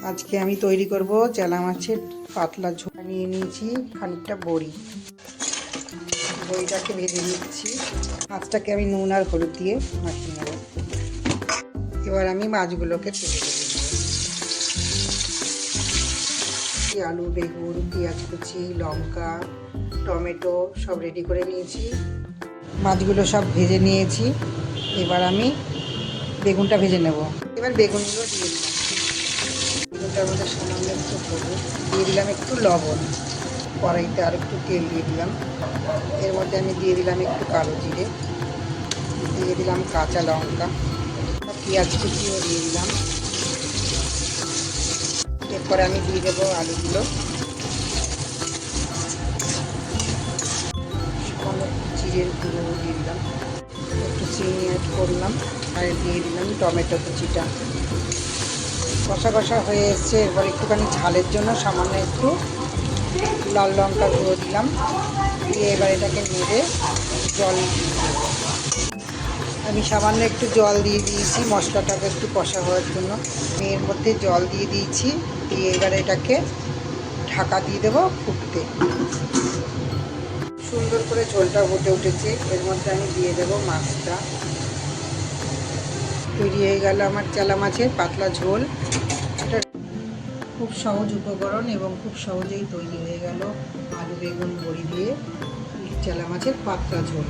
আজকে আমি তৈরি করব চেলা মাছের পাতলা ঝোল। নিয়ে নিয়েছি খানিকটা বড়ি, বড়িটাকে ভেজে নিচ্ছি। মাছটাকে আমি নুন আর হলুদ দিয়ে মাখিয়ে নেব। এবার আমি মাছগুলোকে তুলে দেবো। আলু, বেগুন, পেঁয়াজ কুচি, লঙ্কা, টমেটো সব রেডি করে নিয়েছি। মাছগুলো সব ভেজে নিয়েছি। এবার আমি বেগুনটা ভেজে নেব। এবার বেগুনগুলো দিয়ে দিলাম। বেগুনটার মধ্যে সামান্য একটু হলুদ দিয়ে দিলাম, একটু লবণ, কড়াইতে আর একটু তেল দিয়ে দিলাম। এর মধ্যে আমি দিয়ে দিলাম একটু কালো জিরে, দিয়ে দিলাম কাঁচা লঙ্কা, পেঁয়াজ কুচিও দিয়ে দিলাম। এরপরে আমি দিয়ে দেবো আলুগুলো, জিরের গুঁড়ো দিয়ে দিলাম, একটু চিনি অ্যাড করলাম, আর দিয়ে দিলাম টমেটো কুচিটা। কষা কষা হয়ে এসছে। এরপর একটুখানি ঝালের জন্য সামান্য একটু লাল লঙ্কা গুঁড়ো দিলাম, দিয়ে এবার এটাকে নেড়ে জল আমি সামান্য একটু জল দিয়ে দিয়েছি মশলাটাকে একটু কষা হওয়ার জন্য। এর মধ্যে জল দিয়ে দিয়েছি, দিয়ে এবার এটাকে ঢাকা দিয়ে দেবো ফুটতে। সুন্দর করে ঝোলটা ফুটে উঠেছে। এর মধ্যে আমি দিয়ে দেবো মাছটা। তৈরি হয়ে গেল আমার চেলা মাছের পাতলা ঝোল। এটা খুব সহজ উপকরণ এবং খুব সহজেই তৈরি হয়ে গেল আলু বেগুন বড়ি দিয়ে চেলা মাছের পাতলা ঝোল।